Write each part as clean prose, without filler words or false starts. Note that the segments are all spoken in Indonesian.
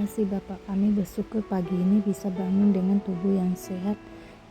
kasih Bapak, kami bersyukur pagi ini bisa bangun dengan tubuh yang sehat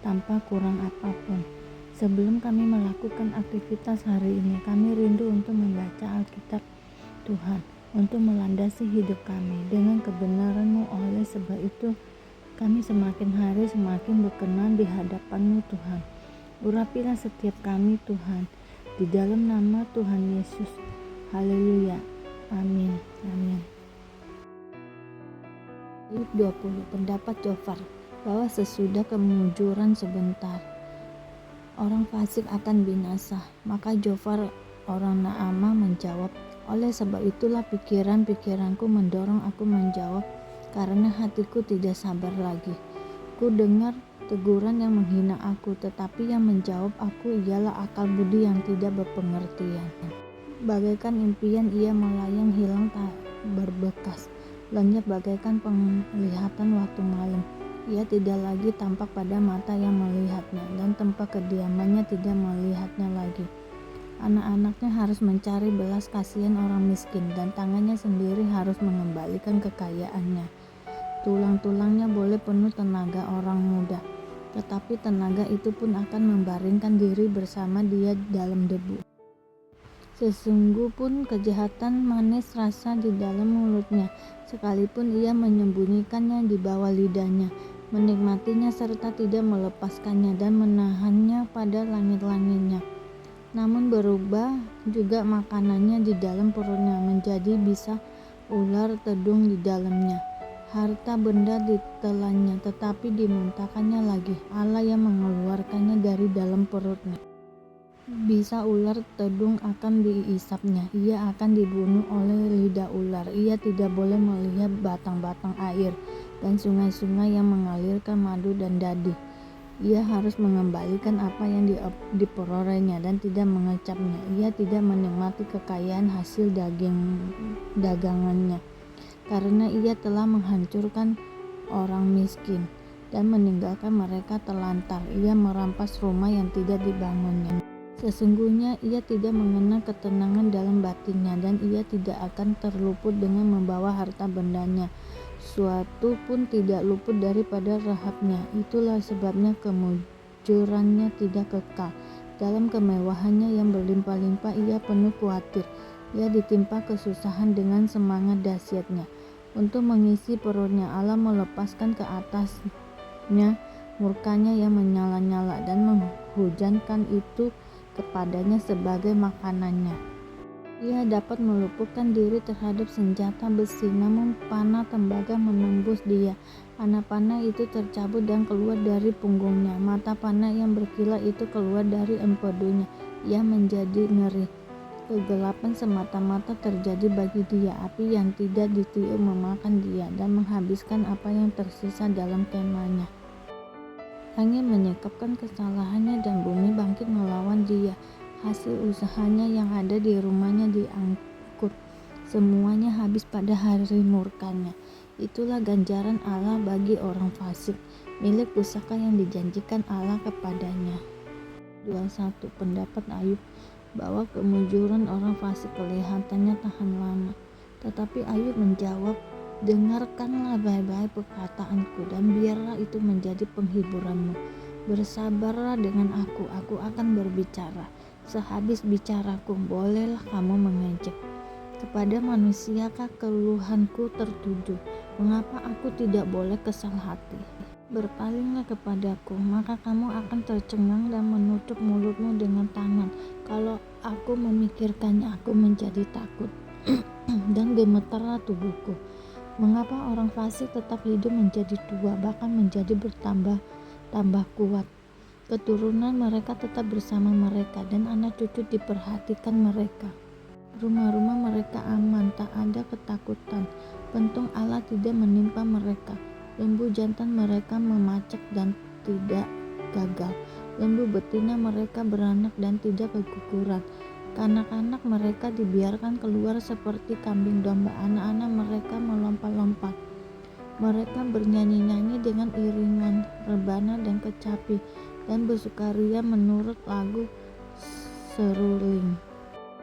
tanpa kurang apapun. Sebelum kami melakukan aktivitas hari ini, kami rindu untuk membaca Alkitab Tuhan, untuk melandasi hidup kami dengan kebenaran-Mu. Oleh sebab itu, kami semakin hari semakin berkenan di hadapan-Mu Tuhan. Urapilah setiap kami Tuhan, di dalam nama Tuhan Yesus. Haleluya. Amin. Amin. Ayub 20. Pendapat Jofar bahwa sesudah kemujuran sebentar, orang fasik akan binasa. Maka Jofar orang Naamah menjawab, oleh sebab itulah pikiran-pikiranku mendorong aku menjawab, karena hatiku tidak sabar lagi. Ku dengar teguran yang menghina aku, tetapi yang menjawab aku ialah akal budi yang tidak berpengertian. Bagaikan impian ia melayang hilang tak berbekas, lenyap bagaikan penglihatan waktu malam. Ia tidak lagi tampak pada mata yang melihatnya, dan tempat kediamannya tidak melihatnya lagi. Anak-anaknya harus mencari belas kasihan orang miskin, dan tangannya sendiri harus mengembalikan kekayaannya. Tulang-tulangnya boleh penuh tenaga orang muda, tetapi tenaga itu pun akan membaringkan diri bersama dia dalam debu. Sesungguh pun kejahatan manis rasa di dalam mulutnya, sekalipun ia menyembunyikannya di bawah lidahnya, menikmatinya serta tidak melepaskannya dan menahannya pada langit-langitnya. Namun berubah juga makanannya di dalam perutnya, menjadi bisa ular tedung di dalamnya. Harta benda ditelannya, tetapi dimuntahkannya lagi. Allah yang mengeluarkannya dari dalam perutnya. Bisa ular tedung akan diisapnya, ia akan dibunuh oleh lidah ular. Ia tidak boleh melihat batang-batang air dan sungai-sungai yang mengalirkan madu dan dadi. Ia harus mengembalikan apa yang diperolehnya dan tidak mengecapnya. Ia tidak menikmati kekayaan hasil dagangannya, karena ia telah menghancurkan orang miskin dan meninggalkan mereka terlantar. Ia merampas rumah yang tidak dibangunnya. Sesungguhnya ia tidak mengenal ketenangan dalam batinnya, dan ia tidak akan terluput dengan membawa harta bendanya. Suatu pun tidak luput daripada rahapnya. Itulah sebabnya kemujurannya tidak kekal. Dalam kemewahannya yang berlimpah-limpah ia penuh khawatir. Ia ditimpa kesusahan dengan semangat dahsyatnya. Untuk mengisi perutnya, Allah melepaskan ke atasnya murkanya yang menyala-nyala dan menghujankan itu kepadanya sebagai makanannya. Ia dapat meluputkan diri terhadap senjata besi, namun panah tembaga menembus dia. Anak panah itu tercabut dan keluar dari punggungnya. Mata panah yang berkilat itu keluar dari empedunya. Ia menjadi ngeri. Kegelapan semata-mata terjadi bagi dia. Api yang tidak ditiup memakan dia dan menghabiskan apa yang tersisa dalam kemahnya. Angin menyekapkan kesalahannya dan bumi bangkit melawan dia. Hasil usahanya yang ada di rumahnya diangkut. Semuanya habis pada hari murkanya. Itulah ganjaran Allah bagi orang fasik, milik pusaka yang dijanjikan Allah kepadanya. 21. Pendapat Ayub bahwa kemujuran orang fasik kelihatannya tahan lama. Tetapi Ayub menjawab, dengarkanlah baik-baik perkataanku dan biarlah itu menjadi penghiburanmu. Bersabarlah dengan aku akan berbicara. Sehabis bicaraku, bolehlah kamu mengejek. Kepada manusiakah keluhanku tertuju? Mengapa aku tidak boleh kesal hati? Berpalinglah kepadaku, maka kamu akan tercengang dan menutup mulutmu dengan tangan. Kalau aku memikirkannya, aku menjadi takut dan gemetarlah tubuhku. Mengapa orang fasik tetap hidup menjadi tua, bahkan menjadi bertambah kuat? Keturunan mereka tetap bersama mereka, dan anak cucu diperhatikan mereka. Rumah-rumah mereka aman, tak ada ketakutan. Pentung Allah tidak menimpa mereka. Lembu jantan mereka memacak dan tidak gagal. Lembu betina mereka beranak dan tidak keguguran. Kanak-kanak mereka dibiarkan keluar seperti kambing domba. Anak-anak mereka melompat-lompat. Mereka bernyanyi-nyanyi dengan iringan rebana dan kecapi, dan bersukaria menurut lagu seruling.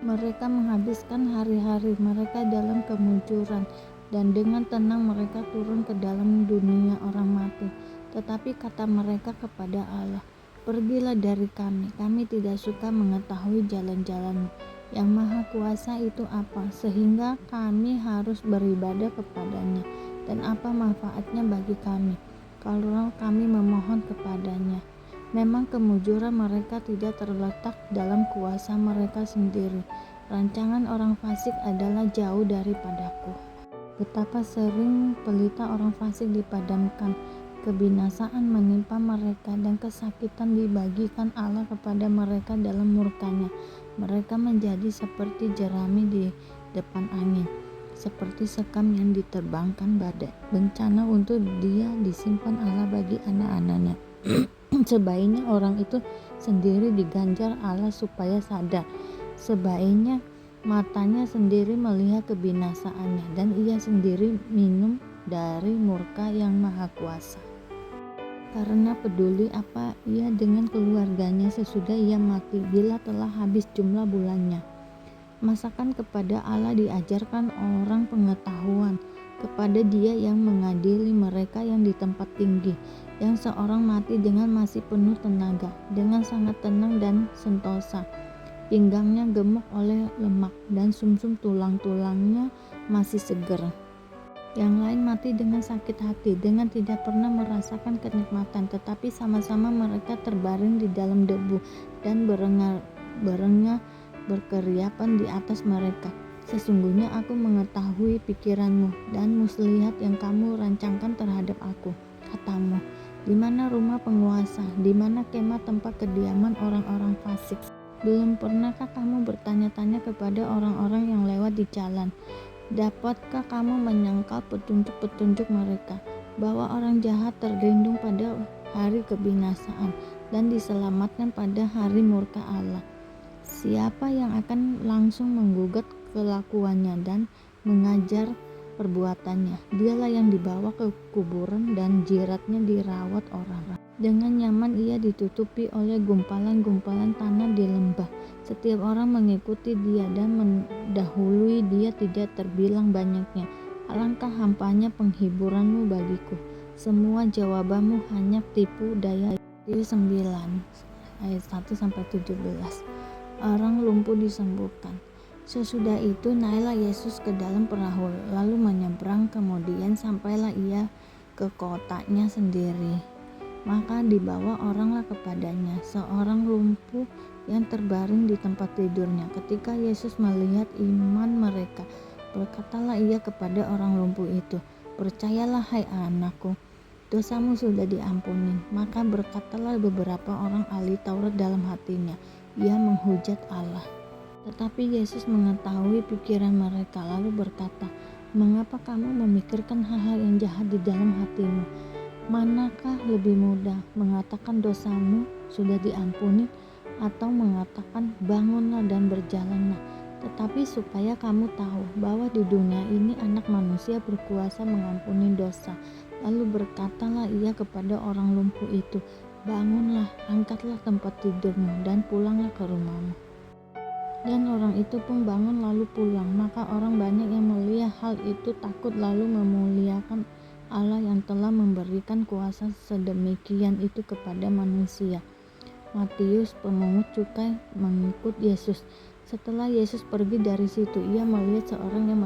Mereka menghabiskan hari-hari mereka dalam kemujuran. dan dengan tenang mereka turun ke dalam dunia orang mati. Tetapi kata mereka kepada Allah, "Pergilah dari kami, kami tidak suka mengetahui jalan-jalan-Mu. Yang Maha Kuasa itu apa, sehingga kami harus beribadah kepadanya? Dan apa manfaatnya bagi kami, kalau kami memohon kepadanya?" Memang kemujuran mereka tidak terletak dalam kuasa mereka sendiri. Rancangan orang fasik adalah jauh daripadaku. Betapa sering pelita orang fasik dipadamkan, kebinasaan menimpa mereka, dan kesakitan dibagikan Allah kepada mereka dalam murkanya. Mereka menjadi seperti jerami di depan angin, seperti sekam yang diterbangkan badai. Bencana untuk dia disimpan Allah bagi anak-anaknya. Sebaiknya orang itu sendiri diganjar Allah supaya sadar. Sebaiknya matanya sendiri melihat kebinasaannya, dan ia sendiri minum dari murka yang maha kuasa. Karena peduli apa ia dengan keluarganya sesudah ia mati, bila telah habis jumlah bulannya. Masakan kepada Allah diajarkan orang pengetahuan, kepada Dia yang mengadili mereka yang di tempat tinggi, yang seorang mati dengan masih penuh tenaga, dengan sangat tenang dan sentosa. Pinggangnya gemuk oleh lemak, dan sumsum tulang-tulangnya masih segar. Yang lain mati dengan sakit hati, dengan tidak pernah merasakan kenikmatan, tetapi sama-sama mereka terbaring di dalam debu, dan berengah berkeriapan di atas mereka. Sesungguhnya aku mengetahui pikiranmu dan muslihat yang kamu rancangkan terhadap aku. Katamu, di mana rumah penguasa, di mana kemah tempat kediaman orang-orang fasik? Belum pernahkah kamu bertanya-tanya kepada orang-orang yang lewat di jalan? Dapatkah kamu menyangkal petunjuk-petunjuk mereka, bahwa orang jahat terlindung pada hari kebinasaan dan diselamatkan pada hari murka Allah? Siapa yang akan langsung menggugat kelakuannya dan mengajar perbuatannya? Dialah yang dibawa ke kuburan dan jiratnya dirawat orang. Dengan nyaman ia ditutupi oleh gumpalan-gumpalan tanah di lembah. Setiap orang mengikuti dia dan mendahului dia tidak terbilang banyaknya. Alangkah hampanya penghiburanmu bagiku. Semua jawabanmu hanya tipu daya. 9 ayat 1-17. Orang lumpuh disembuhkan. Sesudah itu naiklah Yesus ke dalam perahu, lalu menyeberang, kemudian sampailah ia ke kotanya sendiri. Maka dibawa oranglah kepadanya seorang lumpuh yang terbaring di tempat tidurnya. Ketika Yesus melihat iman mereka, berkatalah ia kepada orang lumpuh itu, "Percayalah hai anakku, dosamu sudah diampuni." Maka berkatalah beberapa orang ahli Taurat dalam hatinya, ia menghujat Allah. Tetapi Yesus mengetahui pikiran mereka, lalu berkata, "Mengapa kamu memikirkan hal-hal yang jahat di dalam hatimu? Manakah lebih mudah, mengatakan dosamu sudah diampuni, atau mengatakan bangunlah dan berjalanlah? Tetapi supaya kamu tahu bahwa di dunia ini Anak Manusia berkuasa mengampuni dosa." Lalu berkatalah ia kepada orang lumpuh itu, "Bangunlah, angkatlah tempat tidurmu, dan pulanglah ke rumahmu." Dan orang itu pun bangun lalu pulang. Maka orang banyak yang melihat hal itu takut, lalu memuliakan Allah yang telah memberikan kuasa sedemikian itu kepada manusia. Matius, pemungut cukai, mengikut Yesus. Setelah Yesus pergi dari situ, ia melihat seorang yang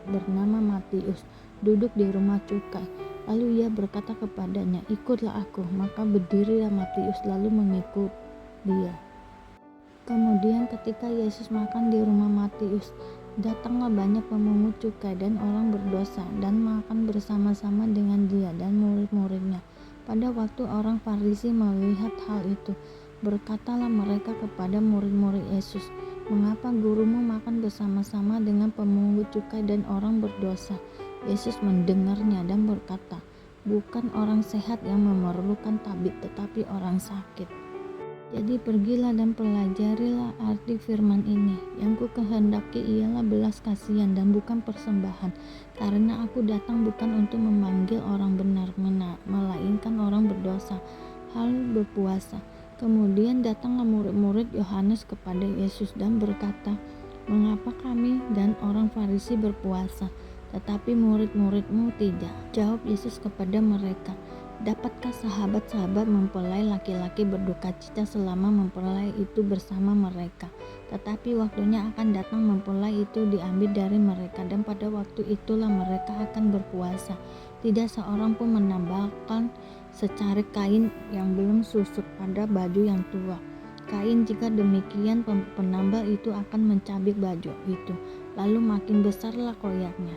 bernama Matius duduk di rumah cukai. Lalu ia berkata kepadanya, "Ikutlah aku." Maka berdirilah Matius lalu mengikut dia. Kemudian ketika Yesus makan di rumah Matius, datanglah banyak pemungut cukai dan orang berdosa dan makan bersama-sama dengan dia dan murid-muridnya. Pada waktu orang Farisi melihat hal itu, berkatalah mereka kepada murid-murid Yesus, "Mengapa gurumu makan bersama-sama dengan pemungut cukai dan orang berdosa?" Yesus mendengarnya dan berkata, "Bukan orang sehat yang memerlukan tabib, tetapi orang sakit. Jadi pergilah dan pelajarilah arti firman ini. Yang ku kehendaki ialah belas kasihan dan bukan persembahan, karena aku datang bukan untuk memanggil orang benar, melainkan orang berdosa, hal berpuasa." Kemudian datanglah murid-murid Yohanes kepada Yesus dan berkata, "Mengapa kami dan orang Farisi berpuasa, tetapi murid-muridmu tidak. Jawab Yesus kepada mereka, dapatkah sahabat-sahabat mempelai laki-laki berduka cita selama mempelai itu bersama mereka? Tetapi waktunya akan datang mempelai itu diambil dari mereka, dan pada waktu itulah mereka akan berpuasa. Tidak seorang pun menambahkan secarik kain yang belum susut pada baju yang tua. Kain jika demikian penambal itu akan mencabik baju itu, lalu makin besarlah koyaknya.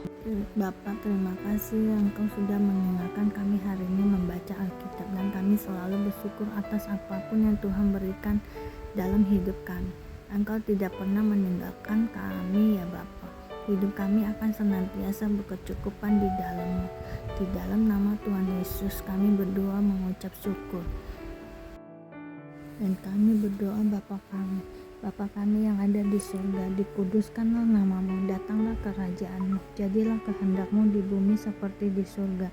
Bapa, terima kasih Engkau sudah mendengarkan kami hari ini membaca Alkitab, dan kami selalu bersyukur atas apapun yang Tuhan berikan dalam hidup kami. Engkau tidak pernah meninggalkan kami ya Bapa. Hidup kami akan senantiasa berkecukupan di dalam-Mu. Di dalam nama Tuhan Yesus kami berdoa mengucap syukur. Dan kami berdoa Bapa kami yang ada di surga, dikuduskanlah nama-Mu, datanglah kerajaan-Mu, jadilah kehendak-Mu di bumi seperti di surga.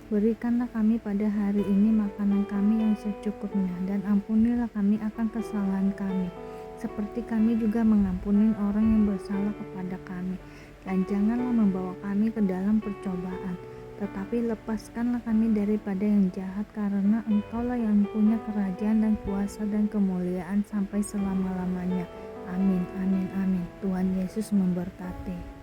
Berikanlah kami pada hari ini makanan kami yang secukupnya, dan ampunilah kami akan kesalahan kami, seperti kami juga mengampuni orang yang bersalah kepada kami. Dan janganlah membawa kami ke dalam percobaan, tetapi lepaskanlah kami daripada yang jahat, karena Engkaulah yang punya kerajaan dan kuasa dan kemuliaan sampai selama-lamanya. Amin, amin, amin. Tuhan Yesus memberkati.